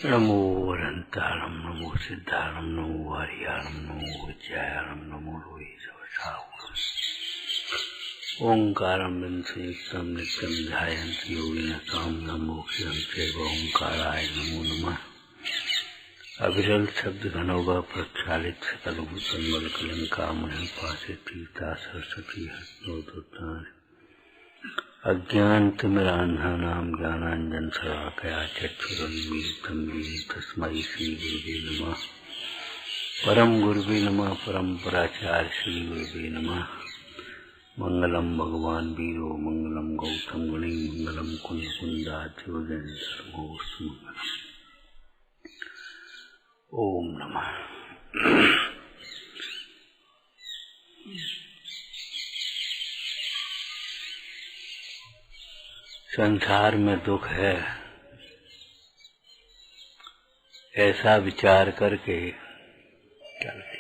नमो अनंतारम, नमो सिद्धारम, नमो हरियारम, नमो विजयारम, नमो लोहि सवसाहुरम। ओंकारम संयुक्तम नित्यम ध्यायन्ति योगिनः साम्यं मोक्षं चैव ओंकाराय नमो नमः। अविरल शब्द घनौघ प्रक्षालित सकल भूतल कलंकामणि पासे तीर्था सरस्वती हस्तोत्तान अज्ञानतिमिरान्धानां ज्ञानाञ्जन शलाकया चक्षुरुन्मीलितं येन तस्मै श्रीगुरुवे नमः। परम गुरुवे नमः। परम्पराचार्य श्री गुरुवे नमः। मंगलम भगवान वीरो मंगलम गौतम गुणे मंगलम कुंद कुंदाध्योजन धर्मोस्तु मंगलम। ओम नमः। संसार में दुख है, ऐसा विचार करके चलते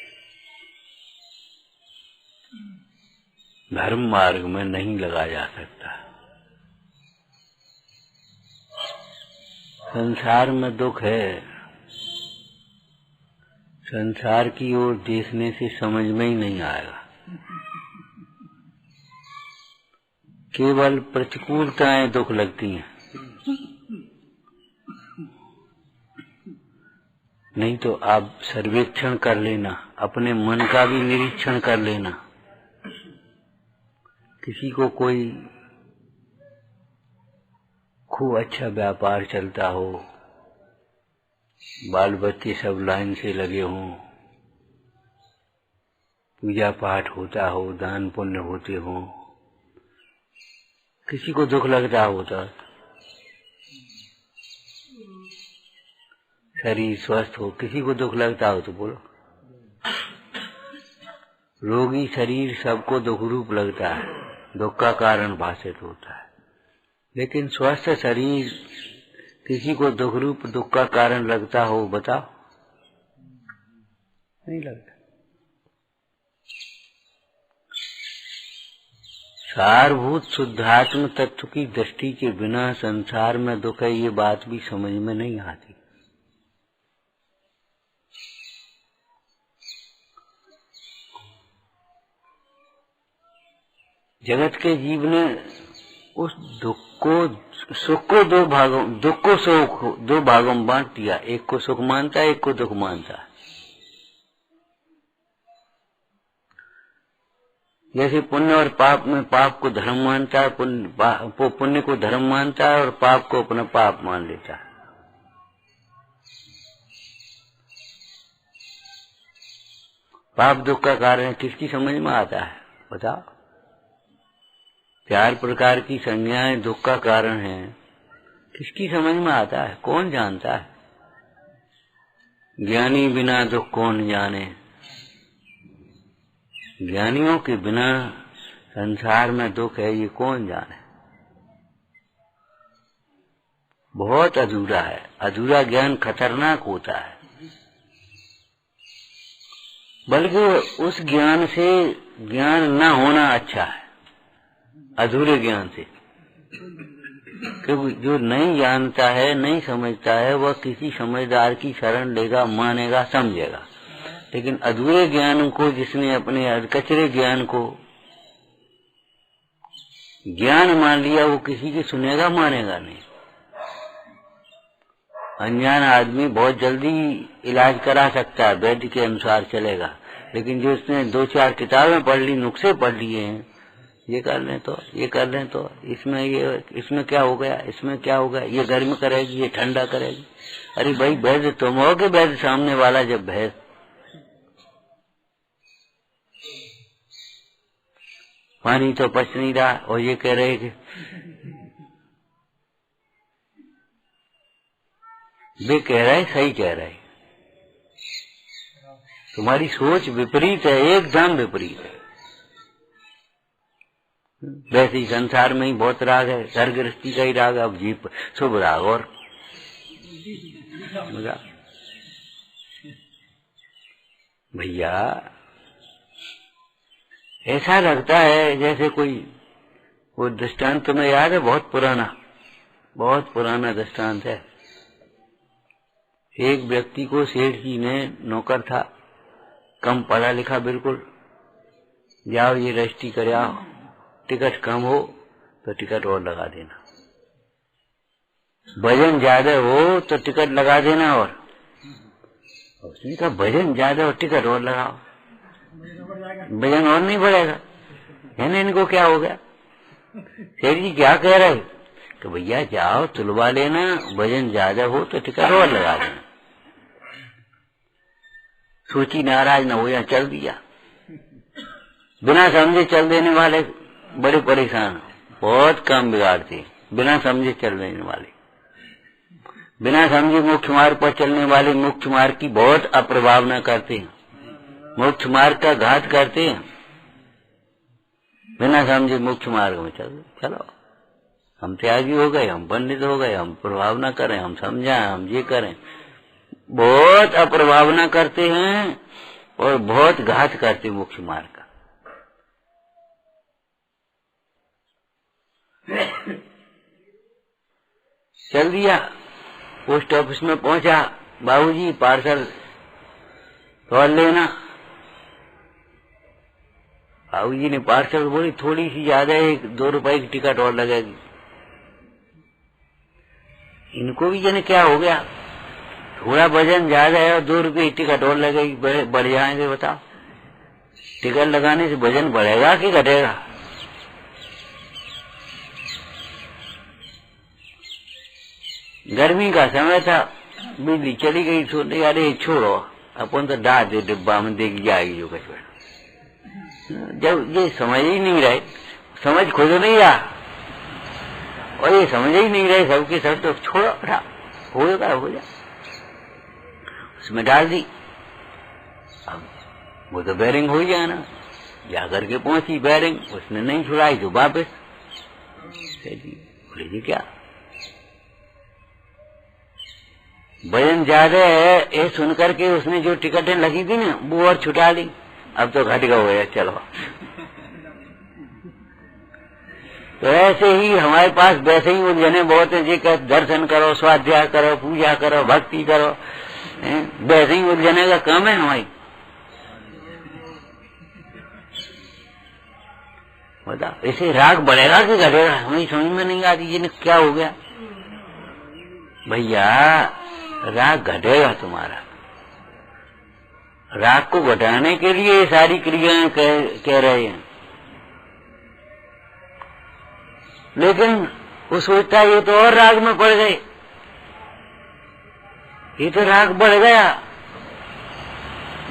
धर्म मार्ग में नहीं लगा जा सकता। संसार में दुख है, संसार की ओर देखने से समझ में ही नहीं आएगा। केवल प्रतिकूलताएं दुख लगती हैं, नहीं तो आप सर्वेक्षण कर लेना, अपने मन का भी निरीक्षण कर लेना। किसी को कोई खूब अच्छा व्यापार चलता हो, बाल बच्चे सब लाइन से लगे हों, पूजा पाठ होता हो, दान पुण्य होते हों, किसी को दुख लगता होता। शरीर स्वस्थ हो, किसी को दुख लगता हो तो बोलो। रोगी शरीर सबको दुख रूप लगता है, दुख का कारण भाषित होता है। लेकिन स्वस्थ शरीर किसी को दुख रूप दुख का कारण लगता हो, बताओ? नहीं लगता। सारभूत शुद्धात्म तत्व की दृष्टि के बिना संसार में दुख है, ये बात भी समझ में नहीं आती। जगत के जीव ने उस दुख को, सुख को दो भागों, दुख को सुख दो भागों में बांट दिया। एक को सुख मानता है, एक को दुख मानता है। जैसे पुण्य और पाप में पाप को धर्म मानता है, पुण्य को धर्म मानता है और पाप को अपना पाप मान लेता है। पाप दुख का कारण किसकी समझ में आता है, बताओ? 4 प्रकार की संज्ञाएं दुख का कारण है, किसकी समझ में आता है? कौन जानता है? ज्ञानी बिना दुख कौन जाने। ज्ञानियों के बिना संसार में दुख है, ये कौन जाने। बहुत अधूरा है। अधूरा ज्ञान खतरनाक होता है, बल्कि उस ज्ञान से ज्ञान न होना अच्छा है, अधूरे ज्ञान से। क्योंकि जो नहीं जानता है, नहीं समझता है, वह किसी समझदार की शरण लेगा, मानेगा, समझेगा। लेकिन अधूरे ज्ञान को, जिसने अपने कचरे ज्ञान को ज्ञान मान लिया, वो किसी की सुनेगा, मानेगा नहीं। अनजान आदमी बहुत जल्दी इलाज करा सकता है, वैद्य के अनुसार चलेगा। लेकिन जो उसने 2-4 किताबें पढ़ ली, नुस्खे पढ़ लिए हैं, ये कर लें तो, ये कर लें तो, इसमें क्या हो गया, इसमें क्या हो गया, ये गर्म करेगी, ये ठंडा करेगी। अरे भाई, वैद्य तुम हो कि वैद्य सामने वाला? जब भैंस पानी तो पच नहीं रहा और ये कह रहे कि वे कह रहे सही कह रहे। तुम्हारी सोच विपरीत है, एकदम विपरीत है। वैसे ही संसार में ही बहुत राग है, घर गृहस्थी का ही राग, अब जीप शुभ राग और भैया ऐसा लगता है जैसे कोई, वो दृष्टांत तुम्हें याद है? बहुत पुराना दृष्टांत है। एक व्यक्ति को सेठ जी ने, नौकर था, कम पढ़ा लिखा बिल्कुल, जाओ ये रजिस्ट्री कर आओ, टिकट कम हो तो टिकट और लगा देना, वजन ज्यादा हो तो टिकट लगा देना। और उसने कहा वजन ज्यादा और टिकट और लगाओ, वजन और नहीं बढ़ेगा। यानी इनको क्या हो गया? सेठ जी क्या कह रहे कि भैया जाओ तुलवा लेना, वजन ज्यादा हो तो टिकट और लगा देना। सोची नाराज न हो या चल दिया। बिना समझे चल देने वाले बड़े परेशान, बहुत काम बिगाड़ते। बिना समझे चल देने वाले, बिना समझे मुख्य मार्ग पर चलने वाले मुख्य मार्ग की बहुत अप्रभावना करते हैं, मुख्य मार्ग का घात करते हैं। बिना समझे मुख्य मार्ग में चलो, हम त्यागी हो गए, हम पंडित हो गए, हम प्रभावना करें, हम समझाएं, हम ये करें, बहुत अप्रभावना करते हैं और बहुत घात करते मुख्य मार्ग का। चल दिया, पोस्ट ऑफिस में पहुंचा, बाबूजी पार्सल तोड़ लेना। बाबूजी ने पार्सल बोली थोड़ी सी ज्यादा है, 2 रुपए की टिकट और लगेगी। इनको भी जाने क्या हो गया, थोड़ा वजन ज्यादा है और 2 रुपए की टिकट और लगेगी, बढ़ जाएंगे। बताओ टिकट लगाने से वजन बढ़ेगा कि घटेगा? गर्मी का समय था, बिजली चली गई, सोने अरे छोड़ो अपन तो डाल दे डिब्बा में, देगी जाएगी जो कचरा। जब ये समझ ही नहीं रहे, समझ खुद नहीं रहा और ये समझ ही नहीं रहे सबके सब, तो छोड़ो हो जा, उसमें डाल दी। अब वो तो बैरिंग हो ही जाना, जाकर के पहुंची बैरिंग, उसने नहीं छुड़ाई तो वापस बोले जी क्या वजन ज्यादा है, ये सुनकर के उसने जो टिकटें लगी थी ना वो और छुटा ली। अब तो घट गया हो, चलो। तो ऐसे ही हमारे पास वैसे ही उलझने बहुत है, जी कहते दर्शन करो, स्वाध्याय करो, पूजा करो, भक्ति करो, वैसे ही उलझने का काम है हमारी। बता इसे राग बढ़ेगा कि घटेगा, हमें समझ में नहीं आती। जी क्या हो गया भैया, राग घटेगा तुम्हारा। राग को घटाने के लिए ये सारी क्रियाएं कह रहे हैं, लेकिन वो सोचता है ये तो और राग में पड़ गए, ये तो राग बढ़ गया।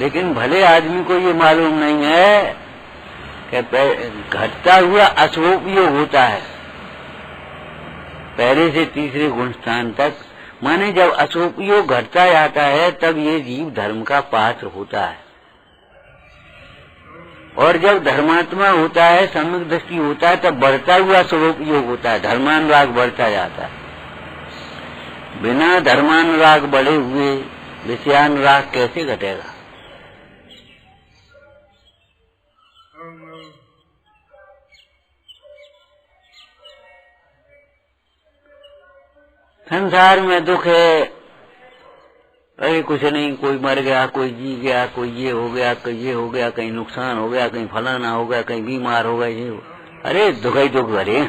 लेकिन भले आदमी को ये मालूम नहीं है कि घटता हुआ अशुभयोग होता है पहले से तीसरे गुण स्थान तक। माने जब अशुभयोग घटता जाता है तब ये जीव धर्म का पात्र होता है, और जब धर्मात्मा होता है, सम्यक दृष्टि होता है, तब बढ़ता हुआ स्वरूपयोग होता है, धर्मानुराग बढ़ता जाता है। बिना धर्मानुराग बढ़े हुए विषयानुराग कैसे घटेगा? संसार में दुख है, अरे कुछ नहीं, कोई मर गया, कोई जी गया, कोई ये हो गया, कोई ये हो गया, कहीं नुकसान हो गया, कहीं फलाना हो गया, कहीं बीमार हो गए, अरे दुख ही दुख भरे।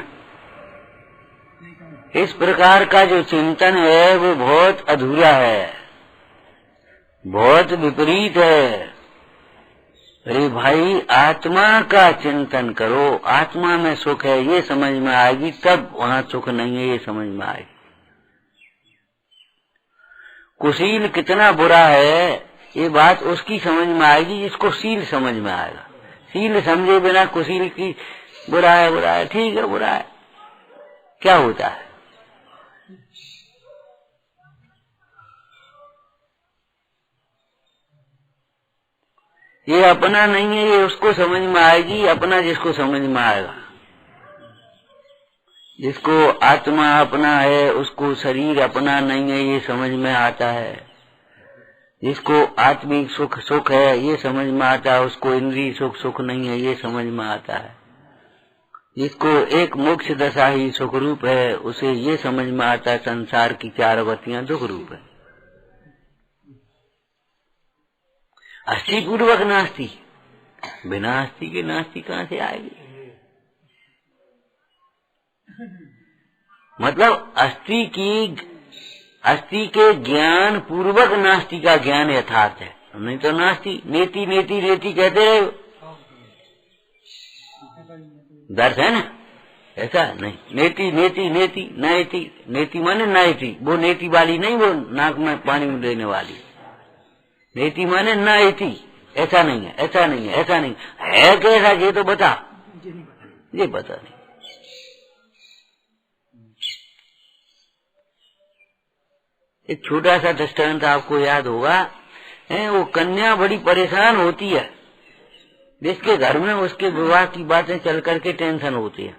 इस प्रकार का जो चिंतन है वो बहुत अधूरा है, बहुत विपरीत है। अरे भाई आत्मा का चिंतन करो, आत्मा में सुख है ये समझ में आएगी, तब वहाँ सुख नहीं है ये समझ में आएगी। कुशील कितना बुरा है ये बात उसकी समझ में आएगी जिसको शील समझ में आएगा। शील समझे बिना कुशील की बुरा है, ठीक है बुरा है, क्या होता है? ये अपना नहीं है, ये उसको समझ में आएगी, अपना जिसको समझ में आएगा। जिसको आत्मा अपना है उसको शरीर अपना नहीं है ये समझ में आता है। जिसको आत्मिक सुख सुख है ये समझ में आता है, उसको इंद्रिय सुख सुख नहीं है ये समझ में आता है। जिसको एक मोक्ष दशा ही सुख रूप है उसे ये समझ में आता है संसार की 4 गतियां दुख रूप है। अस्थि पूर्वक नास्ति, बिना अस्थि के नास्ति कहाँ से आएगी? मतलब अस्थि के ज्ञान पूर्वक नास्ति का ज्ञान यथार्थ है, नहीं तो नास्ति नेति नेति नेति कहते रहे, दर्द है ना, ऐसा नहीं। नेति नेति नेति नयति, नेति माने नयति, वो नेति वाली नहीं, वो नाक में पानी में देने वाली। नेति माने नयति, ऐसा नहीं है, ऐसा नहीं है, ऐसा नहीं है, कैसा ये तो बता, ये बता नहीं। एक छोटा सा दृष्टांत आपको याद होगा, वो कन्या बड़ी परेशान होती है, जिसके घर में उसके विवाह की बातें चल करके टेंशन होती है,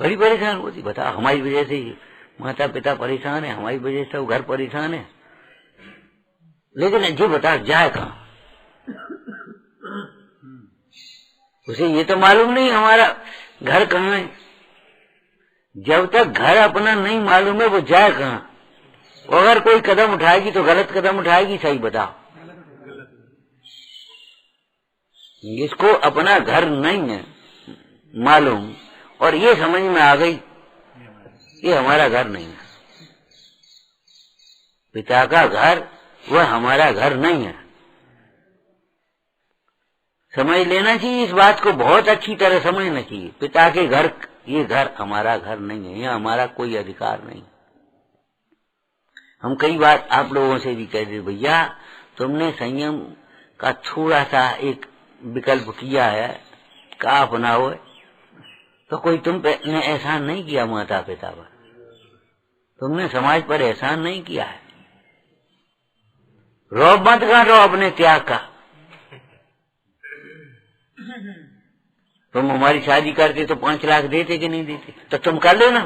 बड़ी परेशान होती। बता, हमारी वजह से माता पिता परेशान है, हमारी वजह से वो घर परेशान है, लेकिन जो बता जाए कहाँ? उसे ये तो मालूम नहीं हमारा घर कहाँ है। जब तक घर अपना नहीं मालूम है वो जाए कहाँ? अगर कोई कदम उठाएगी तो गलत कदम उठाएगी, सही बताओ। जिसको अपना घर नहीं है मालूम और ये समझ में आ गई ये हमारा घर नहीं है, पिता का घर वह हमारा घर नहीं है, समझ लेना चाहिए। इस बात को बहुत अच्छी तरह समझना चाहिए। पिता के घर, ये घर हमारा घर नहीं है, यहाँ हमारा कोई अधिकार नहीं। हम कई बार आप लोगों से भी कह दे, भैया तुमने संयम का थोड़ा सा एक विकल्प किया है, का अपनाओ, तो कोई तुम पे ने एहसान नहीं किया, माता पिता पर तुमने समाज पर एहसान नहीं किया है। रौब मत काटो अपने त्याग का। तुम हमारी शादी करते तो 5 लाख देते कि नहीं देते? तो तुम कर लो ना।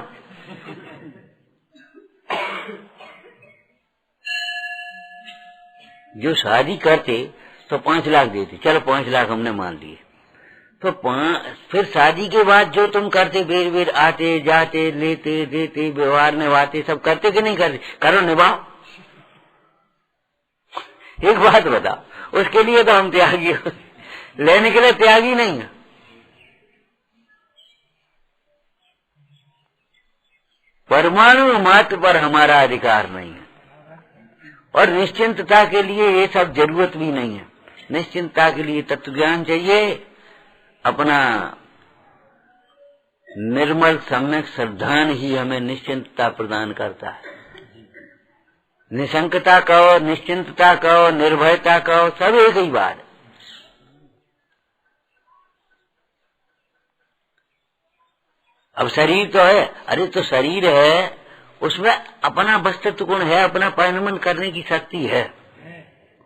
जो शादी करते तो 5 लाख देते, चलो 5 लाख हमने मान लिए, तो फिर शादी के बाद जो तुम करते, बेर बेर आते जाते लेते देते व्यवहार निभाते, सब करते कि नहीं करते? करो, निभाओ। एक बात बताओ, उसके लिए तो हम त्यागी, लेने के लिए त्यागी नहीं है। परमाणु मात्र पर हमारा अधिकार नहीं है, और निश्चिंतता के लिए ये सब जरूरत भी नहीं है। निश्चिंतता के लिए तत्व ज्ञान चाहिए, अपना निर्मल सम्यक श्रद्धान ही हमें निश्चिंतता प्रदान करता है। निशंकता कहो, निश्चिंतता कहो, निर्भयता कहो, सब एक ही बात। अब शरीर तो है, अरे तो शरीर है, उसमें अपना वस्तुत्व गुण है, अपना परिणमन करने की शक्ति है,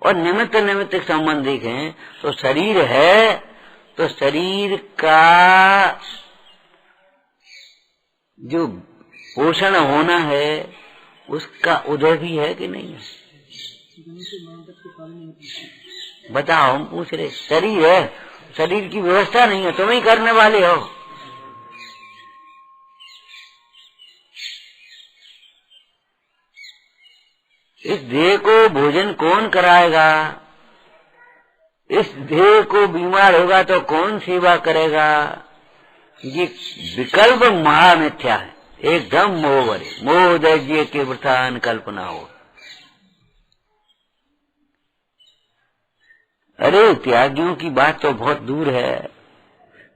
और निमित्त निमित्त संबंध देखें तो शरीर है, तो शरीर का जो पोषण होना है उसका उदय भी है कि नहीं है? बताओ, हम पूछ रहे। शरीर है, शरीर की व्यवस्था नहीं है, तुम ही करने वाले हो। इस देह को भोजन कौन कराएगा? इस देह को बीमार होगा तो कौन सेवा करेगा? ये विकल्प महामिथ्या है, एकदम मोह भरे, मोह दैज्य के वृथान कल्पना हो। अरे त्यागियों की बात तो बहुत दूर है।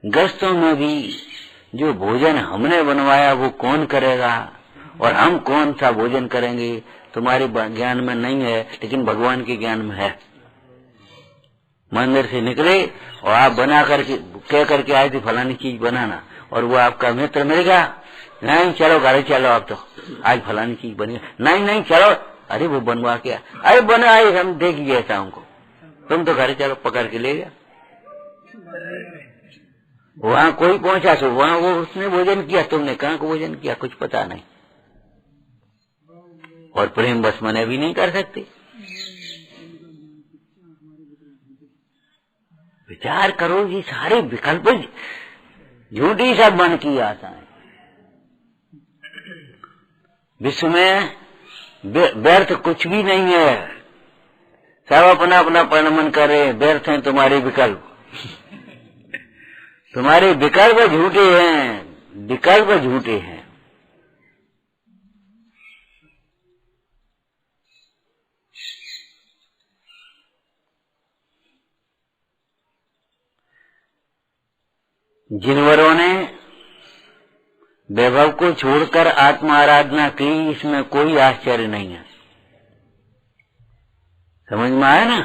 गृहस्थों में भी जो भोजन हमने बनवाया वो कौन करेगा, और हम कौन सा भोजन करेंगे? तुम्हारे ज्ञान में नहीं है, लेकिन भगवान के ज्ञान में है। मंदिर से निकले और आप बना करके कह करके आए थे फलानी चीज बनाना, और वो आपका मित्र मिल गया, नहीं चलो घर चलो, आप तो आज फलानी चीज बनी, नहीं नहीं चलो, अरे वो बनवा के, अरे बनाए हम देख गए था हमको, तुम तो घर चलो, पकड़ के ले गया। वहाँ कोई पहुंचा तो वहाँ वो उसने भोजन किया, तुमने कहाँ को भोजन किया कुछ पता नहीं, और प्रेम बस मने भी नहीं कर सकते। विचार करो, ये सारे विकल्प झूठी सब मन की आता है। विश्व में व्यर्थ कुछ भी नहीं है, सब अपना अपना परिणमन करे, व्यर्थ हैं तुम्हारे विकल्प। तुम्हारे विकल्प झूठे हैं, विकल्प झूठे हैं। जिनवरों ने वैभव को छोड़कर आत्म आराधना की, इसमें कोई आश्चर्य नहीं है। समझ में आया ना?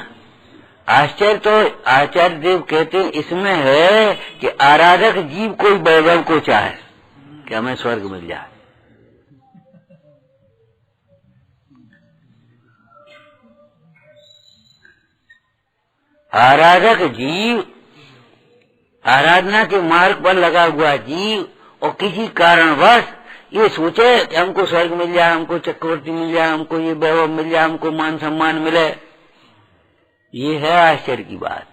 आश्चर्य तो आचार्य देव कहते हैं इसमें है कि आराधक जीव कोई वैभव को चाहे कि हमें स्वर्ग मिल जाए। आराधक जीव, आराधना के मार्ग पर लगा हुआ जीव और किसी कारणवश ये सोचे कि हमको स्वर्ग मिल जाए, हमको चक्रवर्ती मिल जाए, हमको ये वैभव मिल जाए, हमको मान सम्मान मिले, ये है आश्चर्य की बात।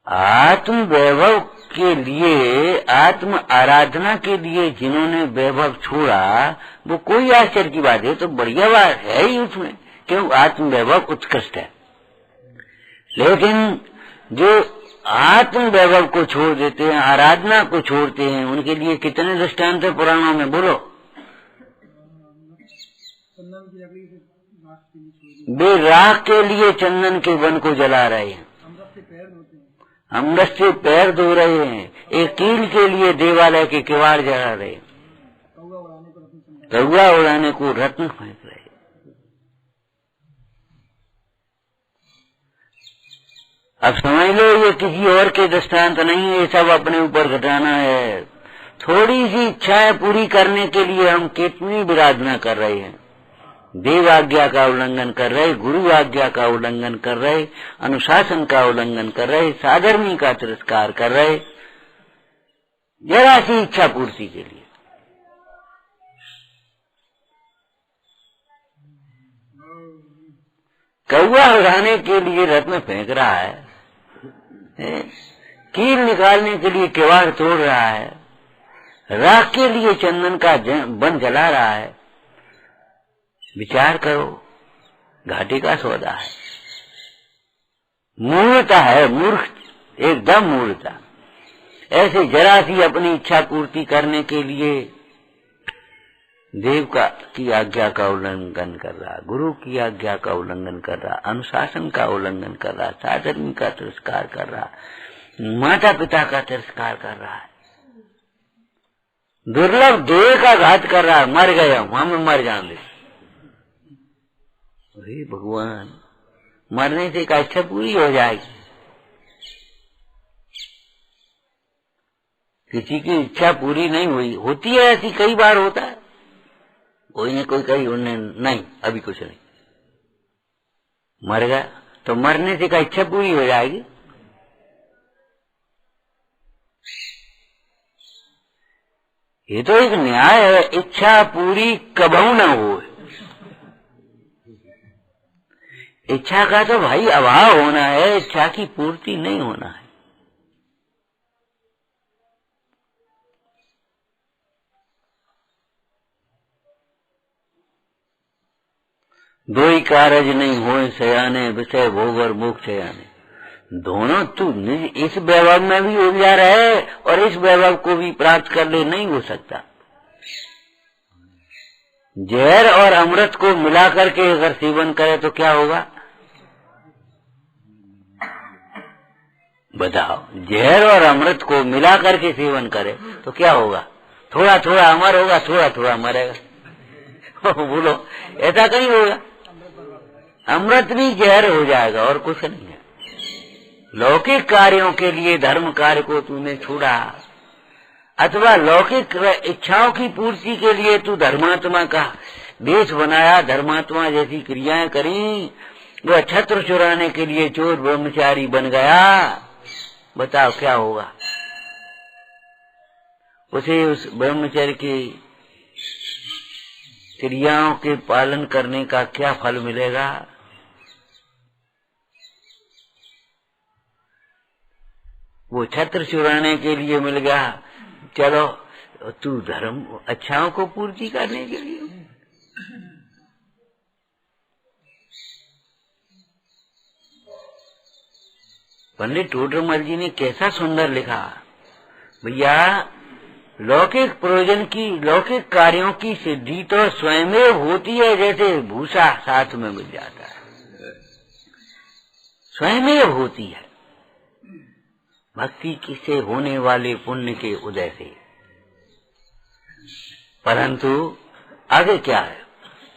आत्म वैभव के लिए, आत्म आराधना के लिए जिन्होंने वैभव छोड़ा, वो कोई आश्चर्य की बात है, तो बढ़िया बात है ही उसमें, क्यों? आत्म वैभव उत्कृष्ट है। लेकिन जो आत्म वैभव को छोड़ देते हैं, आराधना को छोड़ते हैं, उनके लिए कितने दृष्टांत है पुराणों में, बोलो। वे राख के लिए चंदन के वन को जला रहे हैं, अमृत से पैर धो रहे हैं, एक कील के लिए देवालय के किवाड़ जला रहे हैं, कौआ उड़ाने को रत्न फेंक रहे हैं। अब समझ लो ये किसी और के दृष्टांत नहीं है, ये सब अपने ऊपर घटाना है। थोड़ी सी इच्छाएं पूरी करने के लिए हम कितनी विराधना कर रहे हैं, देव आज्ञा का उल्लंघन कर रहे, गुरु आज्ञा का उल्लंघन कर रहे, अनुशासन का उल्लंघन कर रहे, साधर्मी का तिरस्कार कर रहे, जरा सी इच्छा पूर्ति के लिए। कौआ उड़ाने के लिए रत्न फेंक रहा है, कील निकालने के लिए किवाड़ तोड़ रहा है, राख के लिए चंदन का वन जला रहा है। विचार करो, घाटे का सौदा है, मूर्खता है, मूर्ख, एकदम मूर्खता। ऐसे जरा सी अपनी इच्छा पूर्ति करने के लिए देव की आज्ञा का उल्लंघन कर रहा, गुरु की आज्ञा का उल्लंघन कर रहा, अनुशासन का उल्लंघन कर रहा, साधर्मी का तिरस्कार कर रहा, माता पिता का तिरस्कार कर रहा है, दुर्लभ देह का घात कर रहा है। मर गया हूं, हम मर जाएंगे। अरे भगवान, मरने से का इच्छा पूरी हो जाएगी। किसी की इच्छा पूरी नहीं हुई, होती है ऐसी, कई बार होता है, कोई न कोई कही उन्हें नहीं, अभी कुछ नहीं, मर गया, तो मरने से का इच्छा पूरी हो जाएगी। ये तो एक न्याय है, इच्छा पूरी कबहू न हो। इच्छा का तो भाई अभाव होना है, इच्छा की पूर्ति नहीं होना है। दो ही कारज नहीं होए सयाने, विषय भोग और मोक्ष याने। दोनों तू इस वैभव में भी उलझा रहे और इस वैभव को भी प्राप्त कर ले, नहीं हो सकता। जहर और अमृत को मिला करके अगर सेवन करे तो क्या होगा, बताओ। जहर और अमृत को मिला करके सेवन करे तो क्या होगा, थोड़ा थोड़ा अमर होगा, थोड़ा थोड़ा मरेगा। बोलो, ऐसा कहीं होगा? अमृत भी जहर हो जाएगा और कुछ नहीं है। लौकिक कार्यों के लिए धर्म कार्य को तूने छोड़ा, अथवा लौकिक इच्छाओं की पूर्ति के लिए तू धर्मात्मा का वेश बनाया, धर्मात्मा जैसी क्रियाएं करी, वह छत्र चुराने के लिए चोर ब्रह्मचारी बन गया। बताओ क्या होगा उसे, उस ब्रह्मचर्य की क्रियाओं के पालन करने का क्या फल मिलेगा? वो छत्र चुराने के लिए मिल गया, चलो तू धर्म अच्छाओं को पूर्ति करने के लिए पंडित टोडरमल जी ने कैसा सुंदर लिखा भैया, लौकिक प्रयोजन की, लौकिक कार्यों की सिद्धि तो स्वयं होती है, जैसे भूसा साथ में मिल जाता है, स्वयं होती है भक्ति की से होने वाले पुण्य के उदय से। परंतु आगे क्या है,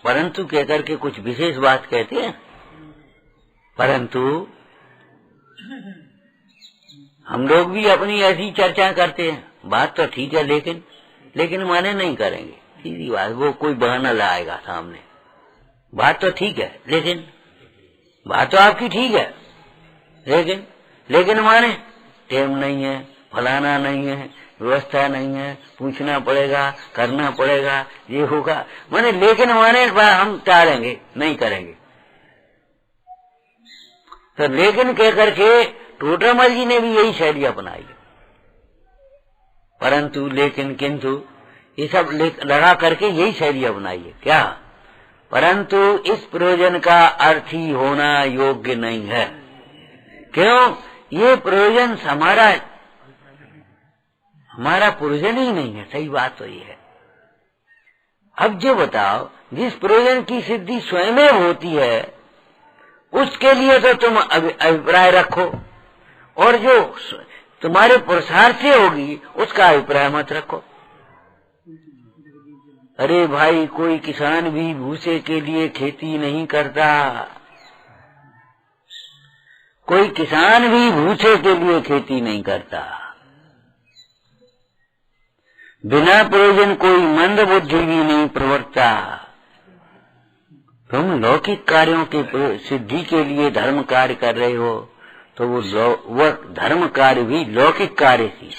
परंतु कहकर के कुछ विशेष बात कहते हैं। परंतु हम लोग भी अपनी ऐसी चर्चा करते हैं, बात तो ठीक है, लेकिन माने नहीं करेंगे, सीधी बात। वो कोई बहाना लाएगा सामने, बात तो ठीक है, लेकिन बात तो आपकी ठीक है, लेकिन माने टाइम नहीं है, फलाना नहीं है, व्यवस्था नहीं है, पूछना पड़ेगा, करना पड़ेगा, ये होगा, माने लेकिन माने हम टालेंगे, नहीं करेंगे। तो लेकिन कह करके टोडरमल जी ने भी यही शैली अपनाई। परंतु लेकिन किंतु ये सब लगा करके यही शैली अपनाई है। क्या? परंतु इस प्रयोजन का अर्थ ही होना योग्य नहीं है। क्यों? ये प्रयोजन हमारा प्रयोजन ही नहीं है। सही बात तो ये है। अब जो बताओ, जिस प्रयोजन की सिद्धि स्वयं होती है उसके लिए तो तुम अभिप्राय रखो, और जो तुम्हारे पुरुषार्थ से होगी उसका अभिप्राय मत रखो। अरे भाई, कोई किसान भी भूसे के लिए खेती नहीं करता, कोई किसान भी भूसे के लिए खेती नहीं करता। बिना प्रयोजन कोई मंद बुद्धि भी नहीं प्रवर्तता। तुम लौकिक कार्यों के सिद्धि के लिए धर्म कार्य कर रहे हो, तो वो धर्म कार्य भी लौकिक कार्य थी।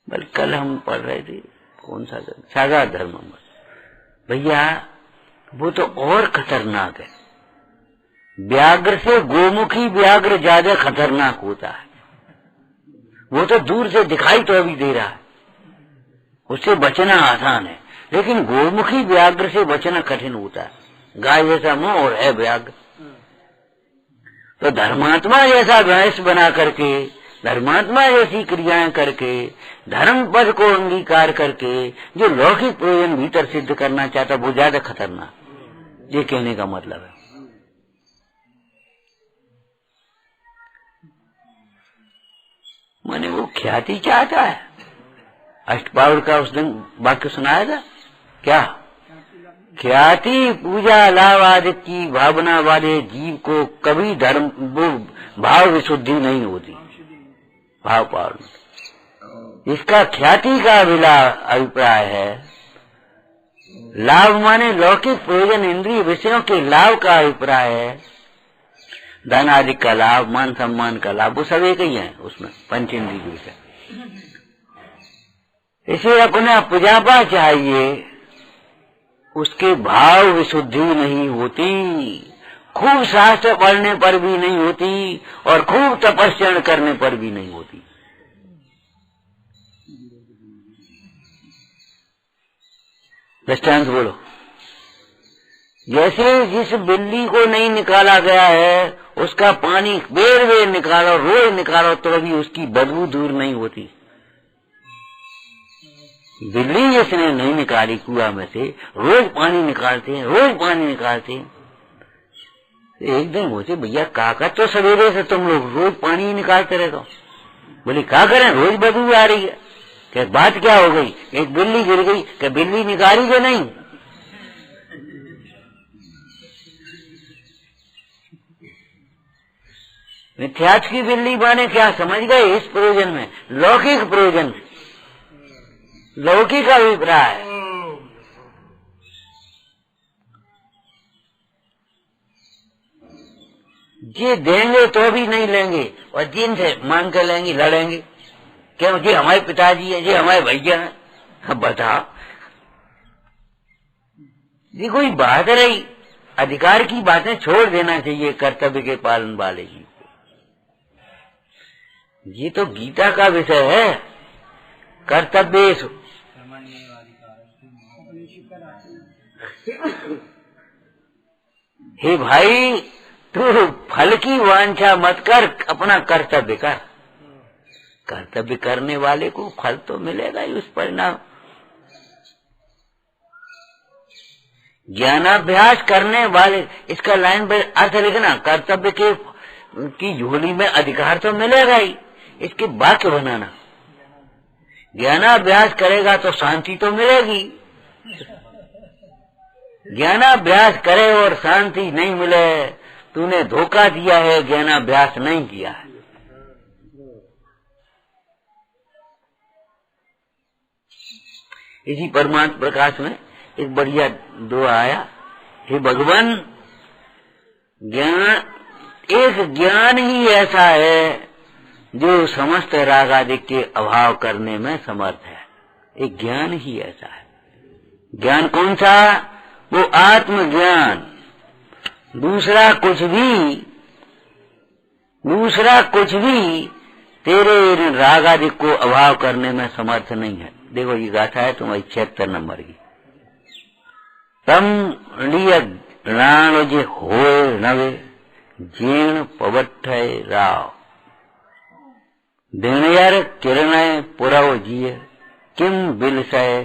बल्कि कल हम पढ़ रहे थे, कौन सा सागर धर्म, भैया वो तो और खतरनाक है। व्याघ्र से गोमुखी व्याघ्र ज्यादा खतरनाक होता है। वो तो दूर से दिखाई तो अभी दे रहा है, उससे बचना आसान है, लेकिन गोमुखी व्याघ्र से बचना कठिन होता है। गाय जैसा मुंह और है व्याघ्र। तो धर्मात्मा जैसा वेश बना करके, धर्मात्मा जैसी क्रियाएं करके, धर्म पद को अंगीकार करके जो लौकिक प्रयोजन भीतर सिद्ध करना चाहता, वो ज्यादा खतरनाक, ये कहने का मतलब है। माने वो ख्याति चाहता है। अष्टपावड़ का उस दिन वाक्य सुनाया था क्या? ख्याति, पूजा, लाभ आदि की भावना वाले जीव को कभी धर्म भाव विशुद्धि नहीं होती। भाव पावड़, इसका ख्याति का अभिप्राय है। लाभ माने लौकिक प्रयोजन, इंद्रिय विषयों के लाभ का अभिप्राय है। धन आदि का लाभ, मान सम्मान का लाभ, वो सब एक ही है उसमें, पंच इंद्रिय विषय। इसे अपना पुजापा चाहिए, उसके भाव विशुद्धि नहीं होती। खूब शास्त्र पढ़ने पर भी नहीं होती, और खूब तपस्या करने पर भी नहीं होती। दृष्टांत बोलो। जैसे जिस बिल्ली को नहीं निकाला गया है, उसका पानी बेर निकालो, रोज निकालो, तो भी उसकी बदबू दूर नहीं होती। बिल्ली जिसने नहीं निकाली कुआं में से, रोज पानी निकालते हैं, रोज पानी निकालते हैं। एक दिन बोलते, भैया काका तो सवेरे से तुम लोग रोज पानी ही निकालते रहते हो। बोले क्या करें, रोज बदबू आ रही है। क्या बात क्या हो गई? एक बिल्ली गिर गई, क्या बिल्ली निकाली कि नहीं? मिथ्याच की बिल्ली माने क्या समझ गए? इस प्रयोजन में, लौकिक प्रयोजन में, लौकिक अभिप्राय। ये देंगे तो भी नहीं लेंगे, और जिनसे मांग कर लेंगे, लड़ेंगे। क्यों? जी हमारे पिताजी है, जी हमारे भैया है। अब बताओ, ये कोई बात रही? अधिकार की बातें छोड़ देना चाहिए कर्तव्य के पालन वाले जी को। ये तो गीता का विषय है, कर्तव्य। हे भाई, तो फल की वांछा मत कर, अपना कर्तव्य कर। कर्तव्य करने वाले को फल तो मिलेगा ही, उस परिणाम। ज्ञानाभ्यास करने वाले, इसका लाइन पर अर्थ लिखना, कर्तव्य के की झोली में अधिकार तो मिलेगा ही, इसके वाक्य बनाना। ज्ञानाभ्यास करेगा तो शांति तो मिलेगी। ज्ञानाभ्यास करे और शांति नहीं मिले, तूने धोखा दिया है, ज्ञानाभ्यास नहीं किया है। इसी परमात्म प्रकाश में एक बढ़िया दुआ आया, हे भगवान, ज्ञान, एक ज्ञान ही ऐसा है जो समस्त राग आदि के अभाव करने में समर्थ है। एक ज्ञान ही ऐसा है। ज्ञान कौन सा? वो आत्मज्ञान। दूसरा कुछ भी तेरे राग आदि को अभाव करने में समर्थ नहीं है। देखो ये गाथा है तुम्हारी 76 नंबर की। तम लिय राणोजे होए नवे जीर्ण पवठय राव दिनयर किरणय पुरव जिय किम बिलसय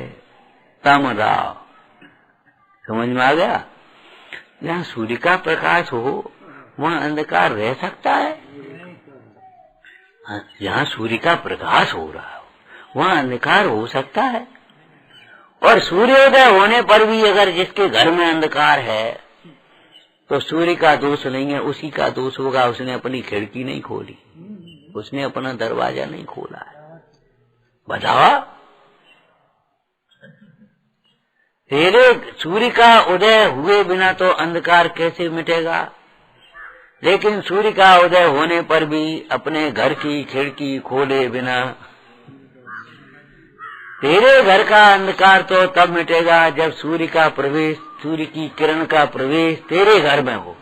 तम राव। समझ में आ गया? जहाँ सूर्य का प्रकाश हो वहाँ अंधकार रह सकता है? जहाँ सूर्य का प्रकाश हो रहा हो वहाँ अंधकार हो सकता है? और सूर्योदय होने पर भी अगर जिसके घर में अंधकार है तो सूर्य का दोष नहीं है, उसी का दोष होगा। उसने अपनी खिड़की नहीं खोली, उसने अपना दरवाजा नहीं खोला है। बताओ, तेरे सूर्य का उदय हुए बिना तो अंधकार कैसे मिटेगा? लेकिन सूर्य का उदय होने पर भी अपने घर की खिड़की खोले बिना तेरे घर का अंधकार तो तब मिटेगा जब सूर्य का प्रवेश, सूर्य की किरण का प्रवेश तेरे घर में हो।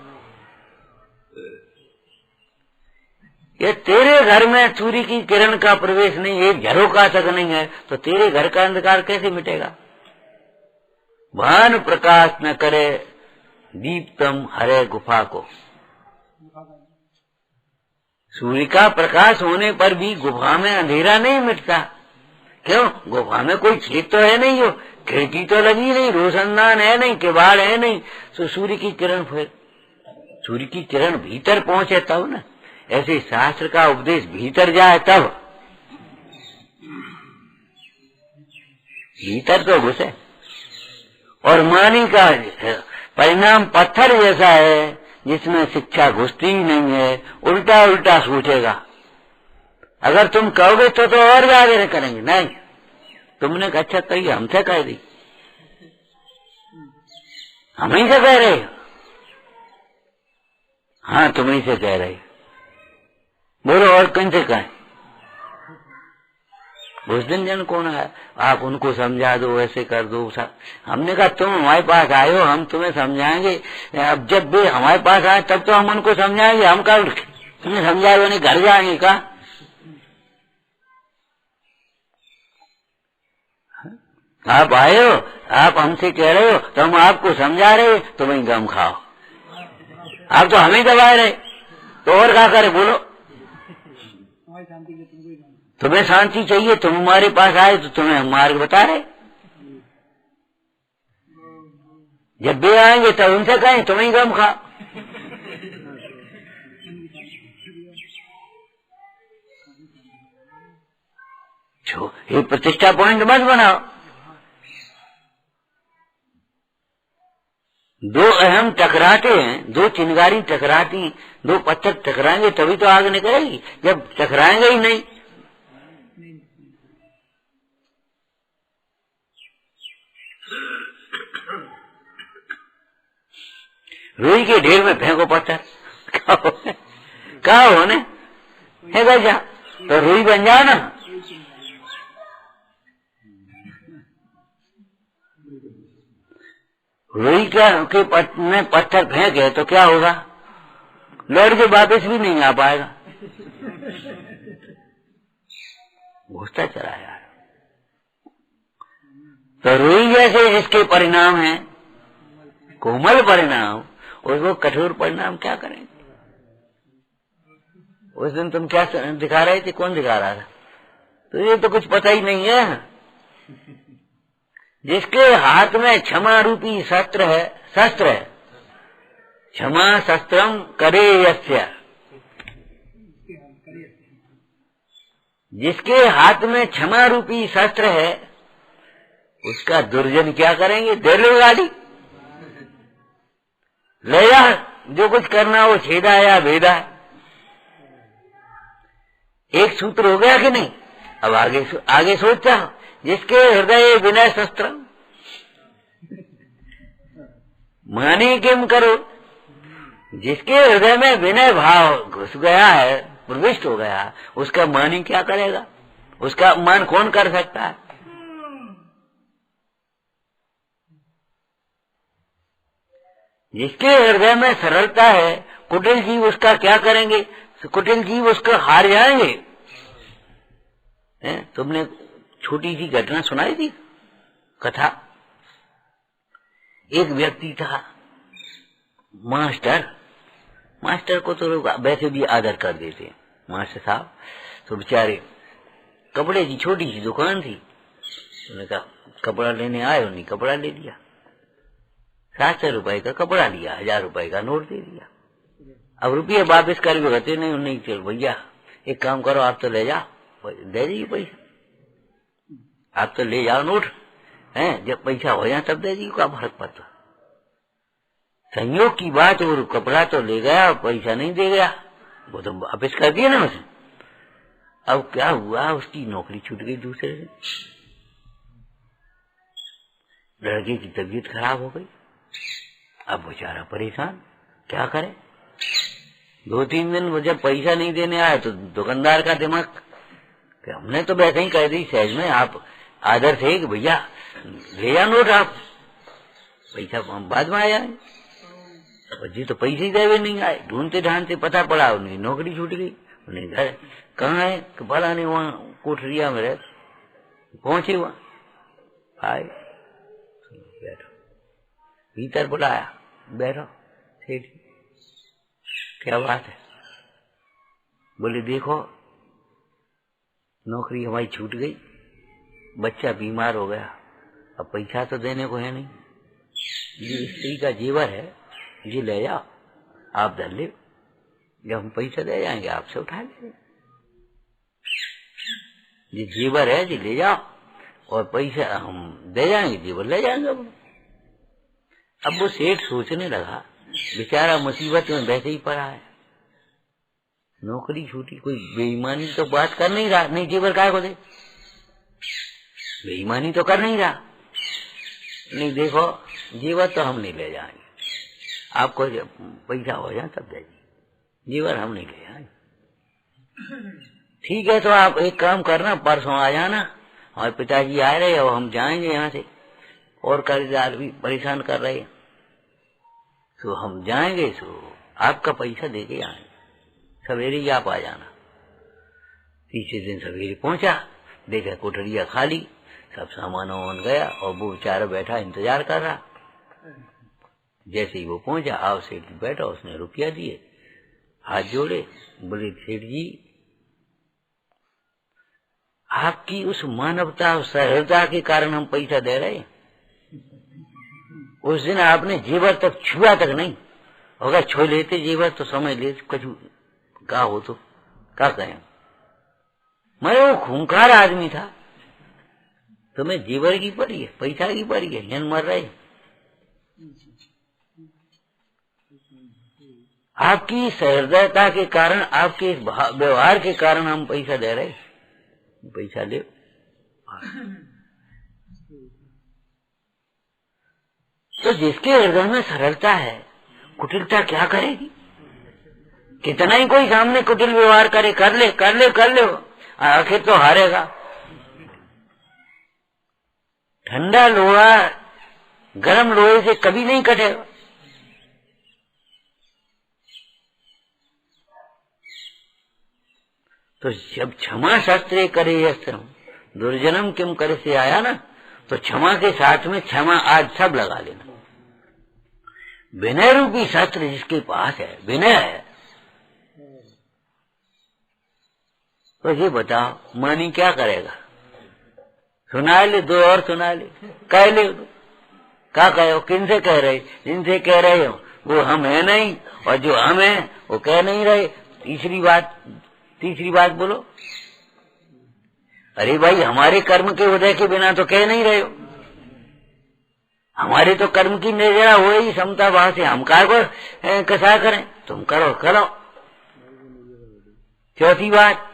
ये तेरे घर में सूर्य की किरण का प्रवेश नहीं, एक झरोखा तक नहीं है, तो तेरे घर का अंधकार कैसे मिटेगा? भान प्रकाश न करे दीप्तम हरे गुफा को। सूर्य का प्रकाश होने पर भी गुफा में अंधेरा नहीं मिटता। क्यों? गुफा में कोई छेद तो है नहीं, हो खिड़की तो लगी नहीं, रोशनदान है नहीं, किवाड़ है नहीं, तो सूर्य की किरण, फिर सूर्य की किरण भीतर पहुंचे तब ना। ऐसे शास्त्र का उपदेश भीतर जाए तब, भीतर तो घुसे। और मानी का परिणाम पत्थर जैसा है जिसमें शिक्षा घुसती ही नहीं है, उल्टा उल्टा सोचेगा। अगर तुम कहोगे तो और भी आगे करेंगे। नहीं, तुमने अच्छा कही, हमसे कह दी, हम ही से कह रहे हो। हाँ, तुम ही से कह रहे, बोलो और किन से कहें? उस दिन जन कौन है, आप उनको समझा दो, ऐसे कर दो। हमने कहा तुम हमारे पास आए हो, हम तुम्हें समझाएंगे। अब जब भी हमारे पास आए तब तो हम उनको समझाएंगे। हम कहा तुम्हें समझाए हो नहीं, घर जाएंगे का? आप आए हो, आप हमसे कह रहे हो तो हम आपको समझा रहे, तुम ही गम खाओ। आप तो हमें दबाए रहे, तो और क्या करे? बोलो, तुम्हें शांति चाहिए, तुम हमारे पास आए तो तुम्हें हम मार्ग बता रहे। जब भी आएंगे तब उनसे कहें तुम ही गम खा। ये प्रतिष्ठा पॉइंट मत बनाओ। दो अहम टकराते हैं, दो चिंगारी टकराती, दो पत्थर टकराएंगे तभी तो आग निकलेगी। जब टकराएंगे ही नहीं, रुई के ढेर में फेंको पत्थर, क्या होने है जा, तो रुई बन जाओ ना। रुई के में पत्थर फेंके तो क्या होगा? लौट के वापस भी नहीं आ पाएगा, घुसता चला यार। तो रुई जैसे इसके परिणाम है, कोमल परिणाम, उसको कठोर परिणाम क्या करेंगे? उस दिन तुम क्या दिखा रहे थे? कौन दिखा रहा था? तो ये तो कुछ पता ही नहीं है। जिसके हाथ में क्षमा रूपी शस्त्र है, क्षमा शस्त्रम करे यस्य, जिसके हाथ में क्षमा रूपी शस्त्र है उसका दुर्जन क्या करेंगे? दे लो गाड़ी, ले जा, जो कुछ करना हो, छेदा या भेदा। एक सूत्र हो गया कि नहीं? अब आगे सोचता, जिसके हृदय विनय शस्त्र माने किम करो, जिसके हृदय में विनय भाव घुस गया है, प्रविष्ट हो गया, उसका मान ही क्या करेगा? उसका मान कौन कर सकता है? जिसके हृदय में सरलता है, कुटिल जीव उसका क्या करेंगे? कुटिल जीव उसको हार जाएंगे। तुमने छोटी सी घटना सुनाई थी, कथा। एक व्यक्ति था, मास्टर को तो लोग वैसे भी आदर कर देते हैं, मास्टर साहब। तो बेचारे कपड़े की छोटी सी दुकान थी, उन्होंने कहा कपड़ा लेने आए, उन्हें कपड़ा ले लिया, 700 रुपए का कपड़ा लिया, 1000 रुपए का नोट दे दिया। अब रुपये वापिस कर भी कहते नहीं, चल भैया एक काम करो, आप तो ले जाओ, दे दीजिए पैसा, आप तो ले जाओ नोट, हैं, जब पैसा हो जाए तब दे दीजिए, क्या फर्क पड़ता। संयोग की बात, वो कपड़ा तो ले गया, पैसा नहीं दे गया, वो तो वापिस कर दिया ना उसे। अब क्या हुआ, उसकी नौकरी छूट गई दूसरे से। लड़के की तबीयत खराब हो गई, अब बेचारा परेशान, क्या करे। 2-3 दिन जब पैसा नहीं देने आया तो दुकानदार का दिमाग, हमने तो वैसे ही कह दी सहज में, आप आदर से कि भैया ले जा नोट, आप पैसा बाद में आया। जी तो पैसे ही देवे नहीं आए, ढूंढते ढांढते पता पड़ा उनकी नौकरी छूट गई। उन्हें घर कहाँ है? पता नहीं, वहां कोठरिया में रहे, पहुंचे वहां, आए, बैठो, भीतर बुलाया, बैठो सेठ, क्या बात है? बोले देखो नौकरी हमारी छूट गई, बच्चा बीमार हो गया, अब पैसा तो देने को है नहीं, ये स्त्री का जेवर है, ये ले जाओ, आप धर ले, जब हम पैसा दे जाएंगे आपसे उठा लेंगे, ये जेवर है जी ले जाओ, और पैसा हम दे जाएंगे, जेवर ले जाएंगे। अब वो सेठ सोचने लगा, बेचारा मुसीबत में वैसे ही पड़ा है, नौकरी छूटी, कोई बेईमानी तो बात कर नहीं रहा, नहीं जेवर काय को दे, बेईमानी तो कर नहीं रहा, नहीं देखो जेवर तो हम नहीं ले जाएंगे, आपको जब पैसा हो जाए तब दे, जेवर हम नहीं ले जाएंगे। ठीक है, तो आप एक काम करना, परसों आ जाना, और पिताजी आ रहे हैं और हम जाएंगे यहाँ से, और कर्जदार भी परेशान कर रहे हैं, तो हम जाएंगे, तो आपका पैसा दे के आएंगे, सवेरे ही आप आ जाना। तीसरे दिन सवेरे पहुंचा, देखा कोठरिया खाली, सब सामान वामान गया, और वो बेचारा बैठा इंतजार कर रहा। जैसे ही वो पहुंचा, आओ सेठ जी बैठा, उसने रुपया दिए, हाथ जोड़े, बोले सेठ जी आपकी उस मानवता और सहृदयता के कारण हम पैसा दे रहे हैं, उस दिन आपने जेवर तक छुआ तक नहीं, अगर छू लेते जेवर तो समझ ले कुछ का हो तो क्या कहें। मैं वो खूंखार आदमी था, तुम्हें जेवर की पड़ी है, पैसा की पड़ी है, जन मर रहे, आपकी सहृदयता के कारण, आपके व्यवहार के कारण हम पैसा दे रहे, पैसा ले। तो जिसके हृदय में सरलता है, कुटिलता क्या करेगी? कितना ही कोई सामने कुटिल व्यवहार करे, कर ले, आखिर तो हारेगा। ठंडा लोहा गर्म लोहे से कभी नहीं कटेगा। तो जब क्षमा शास्त्रे करे यस्त्रम दुर्जनम किम करे से आया ना, तो क्षमा के साथ में क्षमा आज सब लगा लेना। विनय रूपी शस्त्र जिसके पास है, विनय है, तो ये बताओ मानी क्या करेगा? सुना ले, दो और सुना ले, कह ले, क्या कहो? किन से कह रहे? जिनसे कह रहे हो वो हम है नहीं, और जो हम है वो कह नहीं रहे। तीसरी बात बोलो। अरे भाई, हमारे कर्म के उदय के बिना तो कह नहीं रहे हो। हमारे तो कर्म की निर्जरा हो ही समता भाव से, हम कार को कसा करें? तुम करो। चौथी बात,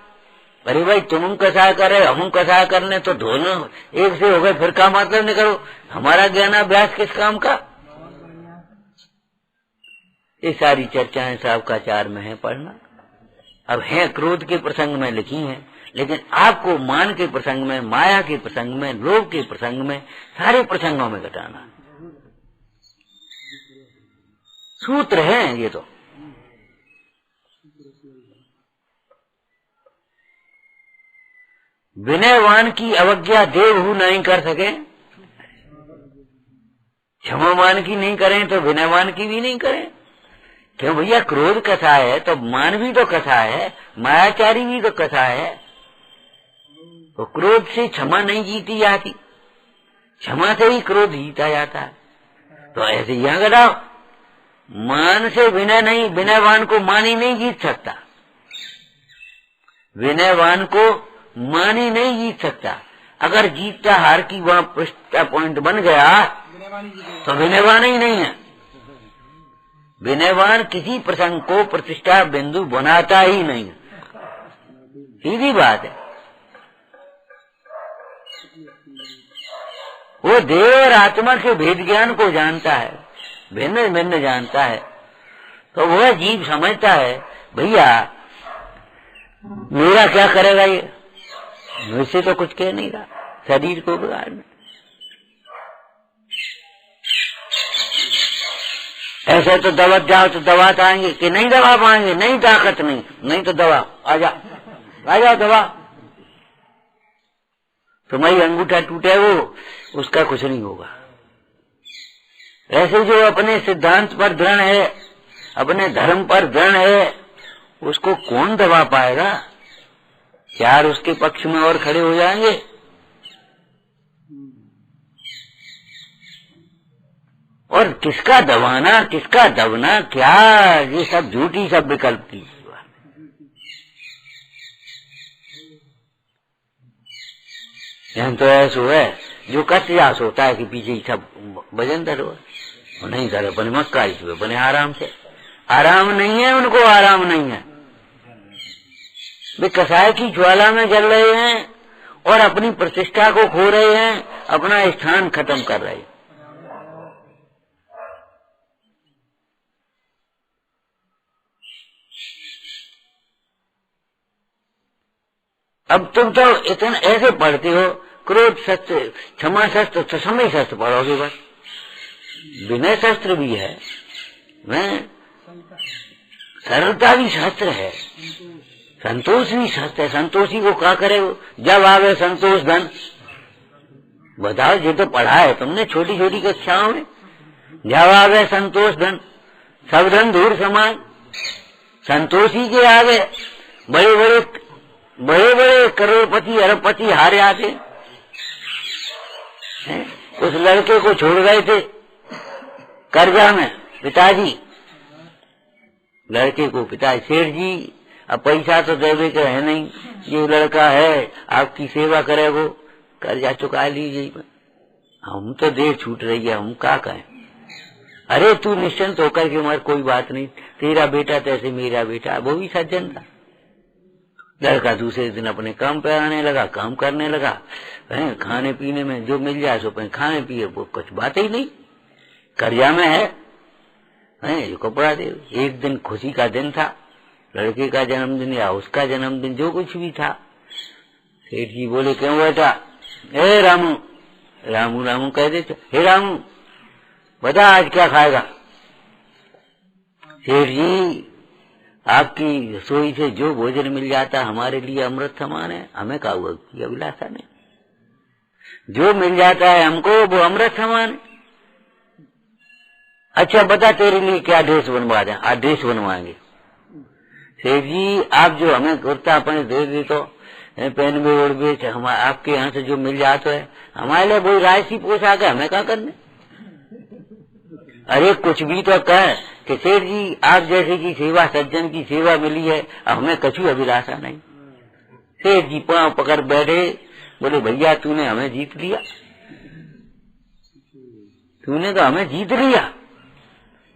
अरे भाई तुम कसा करे, हम कसा करने, तो दोनों एक से हो गए, फिर का मतलब नहीं करो? हमारा ज्ञानाभ्यास किस काम का? ये सारी चर्चाएं सावकाचार में है पढ़ना। अब है क्रोध के प्रसंग में लिखी हैं, लेकिन आपको मान के प्रसंग में, माया के प्रसंग में, लोभ के प्रसंग में, सारे प्रसंगों में घटाना सूत्र है ये तो। विनयवान की अवज्ञा देवहू नहीं कर सके, क्षमावान की नहीं करें तो विनयवान की भी नहीं करें। क्यों भैया? क्रोध कसा है तो मान भी तो कसा है, मायाचारी भी तो कसा है। तो क्रोध से क्षमा नहीं जीती जाती, क्षमा से ही क्रोध जीता जाता है। तो ऐसे यहां घटाओ, मान से विनय नहीं, विनयवान को मान ही नहीं जीत सकता, विनयवान को मान ही नहीं जीत सकता। अगर जीतता हार की वहां प्रतिष्ठा पॉइंट बन गया तो विनयवान ही नहीं है। विनयवान किसी प्रसंग को प्रतिष्ठा बिंदु बनाता ही नहीं है, सीधी बात है। वो देव और आत्मा के भेद ज्ञान को जानता है, भिन्न भिन्न जानता है। तो वह जीव समझता है भैया मेरा क्या करेगा ये, मुझसे तो कुछ कह नहीं रहा, शरीर को बिगाड़ने। ऐसे तो दबा जाओ तो दबा आएंगे कि नहीं दबा पाएंगे, नहीं ताकत नहीं तो दबा आ जाओ दबा। तुम्हारी अंगूठा टूटे वो, उसका कुछ नहीं होगा। ऐसे जो अपने सिद्धांत पर दृढ़ है, अपने धर्म पर दृढ़ है, उसको कौन दबा पाएगा? चार उसके पक्ष में और खड़े हो जाएंगे। और किसका दबाना, किसका दबना, क्या ये सब झूठी सब विकल्प की बात। यहां तो ऐसा है जो कत्यास होता है कि पीछे सब भजन धरो, नहीं धरे बने मक्का इसमें बने आराम से। आराम नहीं है उनको, आराम नहीं है। वे कसाय की ज्वाला में जल रहे हैं और अपनी प्रतिष्ठा को खो रहे हैं, अपना स्थान खत्म कर रहे हैं। अब तुम तो इतना ऐसे पढ़ते हो, क्रोध शस्त्र, क्षमा शस्त्र, तो समय शस्त्र पढ़ोगे बस। विनय शस्त्र भी है, सरलता भी शस्त्र है, संतोष भी शस्त्र है। संतोषी को क्या करे? जब आवे संतोष धन। बताओ, ये तो पढ़ा है तुमने छोटी छोटी कक्षाओं में। जब आवे संतोष धन, सब धन दूर समान। संतोषी के आगे बड़े बड़े करोड़पति अरबपति हारे आते। उस लड़के को छोड़ गए थे कर्जा में पिताजी, लड़के को पिताजी, सेठ जी अब पैसा तो देवे का है नहीं, ये लड़का है आपकी सेवा करेगो, कर्जा चुका लीजिए। हम तो देर छूट रही है, हम क्या कहें? अरे तू निश्चिंत होकर के मर, कोई बात नहीं, तेरा बेटा तैसे मेरा बेटा। वो भी सज्जन था। लड़का दूसरे दिन अपने काम पे आने लगा, काम करने लगा, खाने पीने में जो मिल जाए सो खाने पिए, वो कुछ बात ही नहीं, कर्जा में है जो कपड़ा दे। एक दिन खुशी का दिन था, लड़के का जन्मदिन या उसका जन्मदिन, जो कुछ भी था। सेठ जी बोले, क्यों बेटा? ए रामू, रामू रामू कह देते, हे रामू बता आज क्या खाएगा? सेठ जी, आपकी रसोई से जो भोजन मिल जाता हमारे लिए अमृत समान है, हमें का हुआ की अभिलाषा नहीं। जो मिल जाता है हमको वो अमृत समान है। अच्छा बता तेरे लिए क्या ड्रेस बनवा दें? आज ड्रेस बनवाएंगे। सेठ जी आप जो हमें कुर्ता अपने दे दे तो पहन भी ओढ़ भी, हम आपके यहाँ से जो मिल जाता है हमारे लिए वही रायसी पोशाक है, हमें क्या करने? अरे कुछ भी तो कह कि सेठ जी आप जैसे की सेवा, सज्जन की सेवा मिली है, हमें कछु अभिलाषा नहीं। सेठ जी पांव पकड़ बैठे, बोले भैया तूने हमें जीत लिया, तूने तो हमें जीत लिया,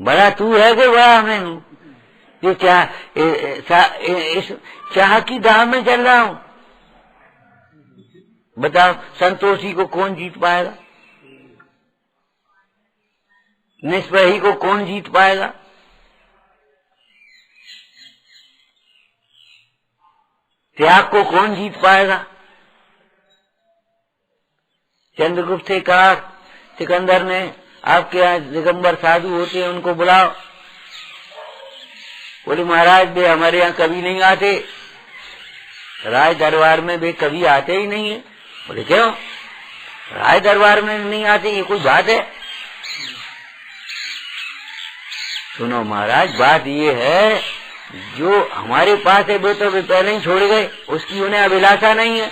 बड़ा तू है कि बड़ा हमें? ये इस चाह की दाह में चल रहा हूं, बताओ संतोषी को कौन जीत पाएगा? निष्प्रही को कौन जीत पाएगा? त्याग को कौन जीत पाएगा? चंद्रगुप्त से कहा सिकंदर ने, आपके यहाँ दिगंबर साधु होते हैं उनको बुलाओ। बोले महाराज वे हमारे यहाँ कभी नहीं आते, राज दरबार में वे कभी आते ही नहीं है। बोले क्यों राज दरबार में नहीं आते, ये कोई बात है? सुनो महाराज बात ये है, जो हमारे पास है वो तो वे पहले ही छोड़ गए, उसकी उन्हें अभिलाषा नहीं है।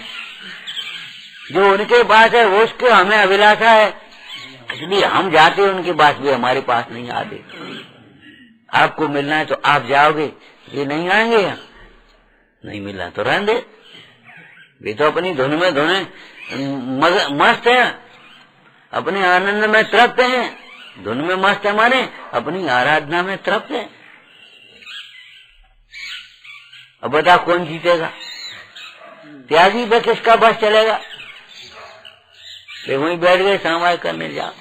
जो उनके पास है वो उसके हमें अभिलाषा है, इसलिए हम जाते हैं उनके पास, वे हमारे पास नहीं आते। आपको मिलना है तो आप जाओगे, ये नहीं आएंगे यहाँ, नहीं मिलना तो रहने दे। वे तो अपनी धुन में धुने मस्त है, अपने आनंद में तृप्त हैं। धुन में मस्त है माने अपनी आराधना में तृप्त है। अब बता कौन जीतेगा? त्यागी पे किसका बस चलेगा? वे वहीं बैठ गए सामाय करने जा।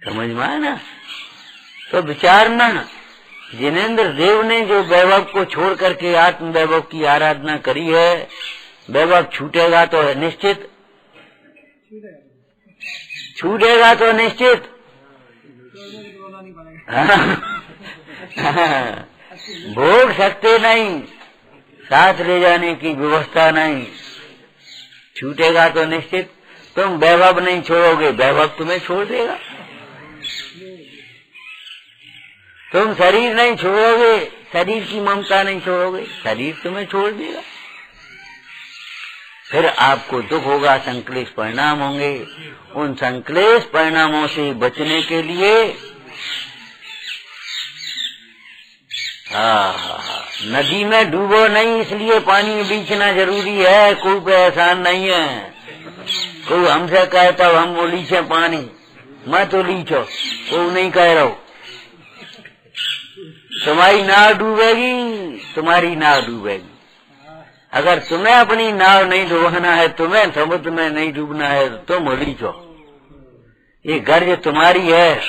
समझ में आया ना? तो विचारना, जिनेन्द्र देव ने जो वैभव को छोड़ करके आत्म वैभव की आराधना करी है, वैभव छूटेगा तो है निश्चित, छूटेगा तो निश्चित। भोग सकते नहीं, साथ ले जाने की व्यवस्था नहीं, छूटेगा तो निश्चित। तुम वैभव नहीं छोड़ोगे, वैभव तुम्हें छोड़ देगा। तुम शरीर नहीं छोड़ोगे, शरीर की ममता नहीं छोड़ोगे, शरीर तुम्हें छोड़ देगा। फिर आपको दुख होगा, संक्लेश परिणाम होंगे। उन संक्लेश परिणामों से बचने के लिए नदी में डूबो नहीं, इसलिए पानी में बीचना जरूरी है। कोई पे एहसान नहीं है। कोई हमसे कहता हम वो लीचे पानी, मैं तो लीचो, कोई नहीं कह रहा हूं। तुम्हारी नाव डूबेगी, तुम्हारी नाव डूबेगी। अगर तुम्हें अपनी नाव नहीं डूबना है, तुम्हें समुद्र में नहीं डूबना है, तुम लीचो। ये गर्ज तुम्हारी है।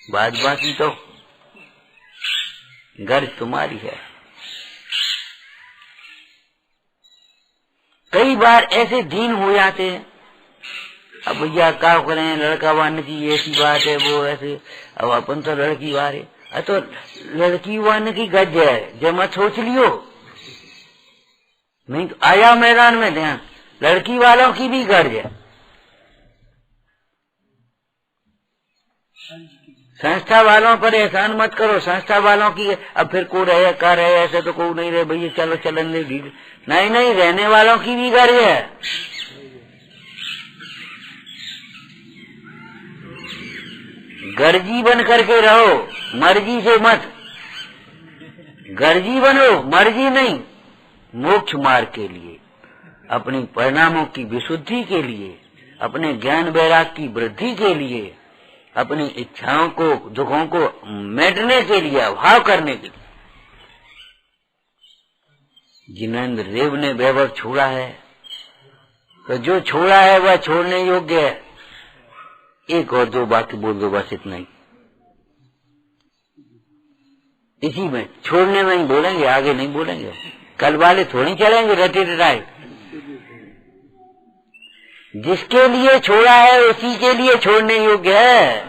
बात बाकी तो गर्ज तुम्हारी है। कई बार ऐसे दीन हो जाते हैं, अब भैया क्या करें, लड़का वान की ऐसी बात है, वो ऐसे, अब अपन तो लड़की वारे, तो लड़की वान की गज है, जब मत सोच लियो, नहीं तो आया मैदान में ध्यान, लड़की वालों की भी गर्ज है। संस्था वालों पर एहसान मत करो, संस्था वालों की अब फिर को रहे का रहे, ऐसे तो को नहीं रहे भैया, चलो चलन दे भी नहीं, नहीं रहने वालों की भी गर्ज है। गर्जी बन करके रहो, मर्जी से मत। गर्जी बनो, मर्जी नहीं। मोक्ष मार्ग के लिए, अपनी परिणामों की विशुद्धि के लिए, अपने ज्ञान वैराग की वृद्धि के लिए, अपनी इच्छाओं को, दुखों को मिटने के लिए, अभाव करने के लिए। जिनेन्द्र देव ने वैभव छोड़ा है, तो जो छोड़ा है वह छोड़ने योग्य है। एक और दो बाकी बोल दो, बस इतना ही। इसी में छोड़ने में ही बोलेंगे, आगे नहीं बोलेंगे। कल वाले थोड़ी चलेंगे रटे रटाए। जिसके लिए छोड़ा है उसी के लिए छोड़ने योग्य है।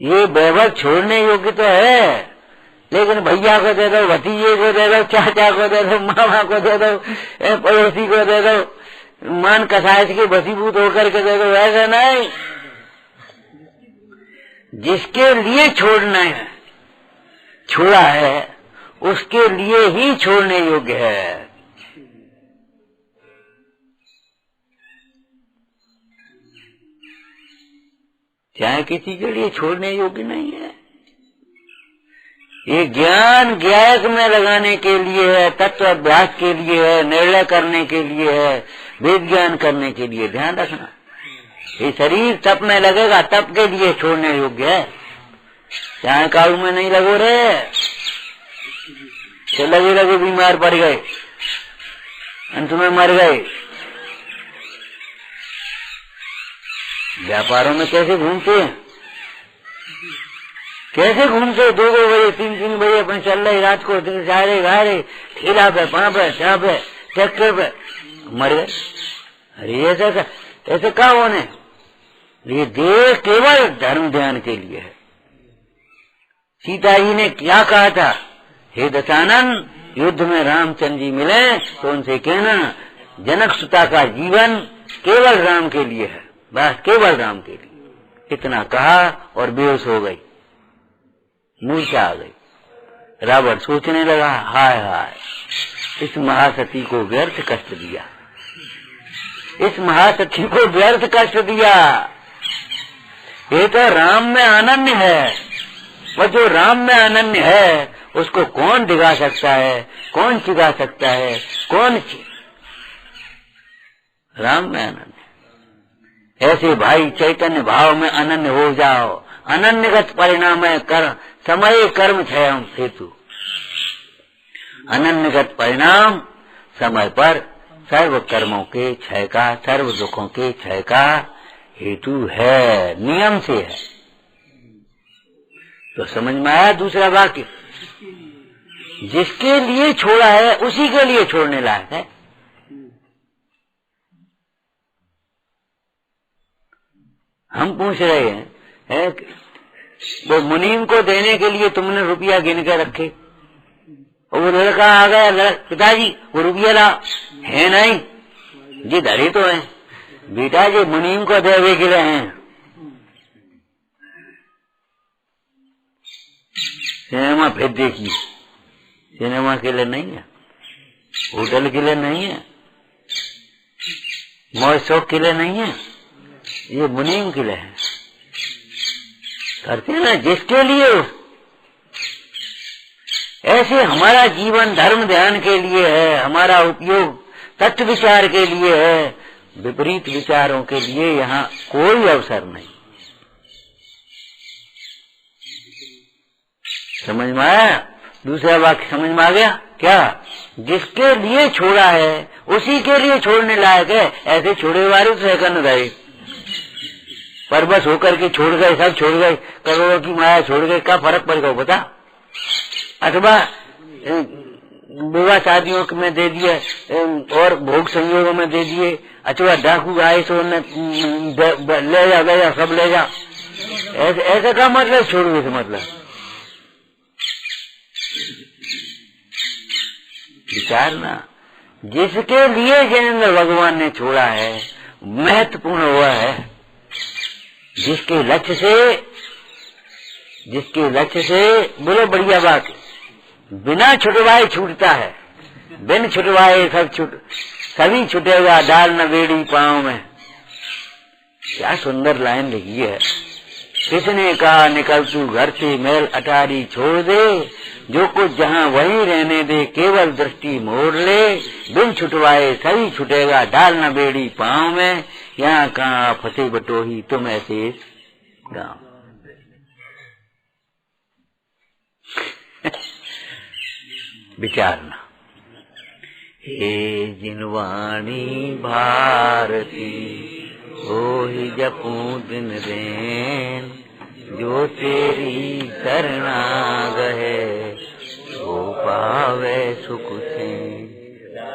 ये वैभव छोड़ने योग्य तो है, लेकिन भैया को दे दो, भतीजे को दे दो, चाचा को दे दो, मामा को दे दो, पड़ोसी को दे दो, मन कसायस के वसीभूत होकर के दे दो, ऐसा नहीं। जिसके लिए छोड़ना है, छोड़ा है, उसके लिए ही छोड़ने योग्य है। चाहे किसी के लिए छोड़ने योग्य नहीं है। ये ज्ञान ज्ञायक में लगाने के लिए है, तत्व अभ्यास के लिए है, निर्णय करने के लिए है, वेद ज्ञान करने के लिए। ध्यान रखना, ये शरीर तप में लगेगा, तप के लिए छोड़ने योग्य है। चाहे काबू में नहीं लगो रे, तो लगे लगे बीमार पड़ गए, अंत में मर गए। व्यापारों में कैसे घूमते हैं, कैसे घूमते, 2-2 बजे 3-3 बजे अपन चल रहे, रात को सारे गारे, ठेला पे, पाँ पे, चाह पे, ट्रैक्टर पे, मर गए। अरे ऐसे क्या होने। ये देह केवल धर्म ध्यान के लिए है। सीता जी ने क्या कहा था, हे दशानन, युद्ध में रामचंद्र जी मिले तो उनसे कहना जनक सुता का जीवन केवल राम के लिए है, बस केवल राम के लिए। इतना कहा और बेहोश हो गई, मूर्छा आ गई। रावण सोचने लगा, हाय हाय, इस महासती को व्यर्थ कष्ट दिया, इस महासती को व्यर्थ कष्ट दिया। ये तो राम में अनन्य है, और जो राम में अनन्य है उसको कौन दिखा सकता है, कौन चिढ़ा सकता है, कौन राम में अनन्य। ऐसे भाई चैतन्य भाव में अनन्य हो जाओ। अनन्यगत परिणाम है कर्म, समय कर्म क्षयम हेतु। अनन्यगत परिणाम समय पर सर्व कर्मों के क्षय का, सर्व दुखों के क्षय का हेतु है, नियम से है। तो समझ में आया दूसरा वाक्य, जिसके लिए छोड़ा है उसी के लिए छोड़ने लायक है। हम पूछ रहे हैं, वो मुनीम को देने के लिए तुमने रुपया गिन के रखे, और वो लड़का आ गया, पिताजी वो रुपया ला, है नहीं जी, धरे तो है बेटा, जी मुनीम को देवे के लिए हैं। सिनेमा फिर देखिए, सिनेमा के लिए नहीं है, होटल के लिए नहीं है, मौज शौक के लिए नहीं है, ये मुनीम के लिए है। करते ना जिसके लिए। ऐसे हमारा जीवन धर्म ध्यान के लिए है, हमारा उपयोग तत्व विचार के लिए है, विपरीत विचारों के लिए यहाँ कोई अवसर नहीं। समझ में आया? दूसरा वाक्य समझ में आ गया क्या? जिसके लिए छोड़ा है उसी के लिए छोड़ने लायक है। ऐसे छोड़े वाले तो सेकंड गए, पर बस होकर के छोड़ गए, सब छोड़ गए, करोड़ों की माया छोड़ गए, क्या फर्क पड़ गया बता? अथवा विवाह शादियों में दे दिए और भोग संयोगों में दे दिए, अथवा डाकू आए तो ले जा गया, सब ले जा, ऐसे का मतलब छोड़ने से मतलब? विचारना, जिसके लिए जिनेंद्र भगवान ने छोड़ा है महत्वपूर्ण हुआ है। जिसके लक्ष्य से बोलो बढ़िया बात, बिना छुटवाए छूटता है, बिन छुटवाए सभी छुटेगा, डाल न बेड़ी पाँव में। क्या सुंदर लाइन लिखी है। किसने कहा निकल तू घर से, मैल अटारी छोड़ दे, जो कुछ जहाँ वहीं रहने दे, केवल दृष्टि मोड़ ले, बिन छुटवाए सभी छुटेगा, डाल न बेड़ी पाँव में। यहाँ कहाँ फंसे बटोही तुम ऐसे गाँव। विचारना, हे जिनवाणी भारती, ओहि जपूं दिन रैन, जो तेरी शरणा गए, वो पावे सुख से,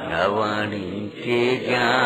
नवाणी के ज्ञान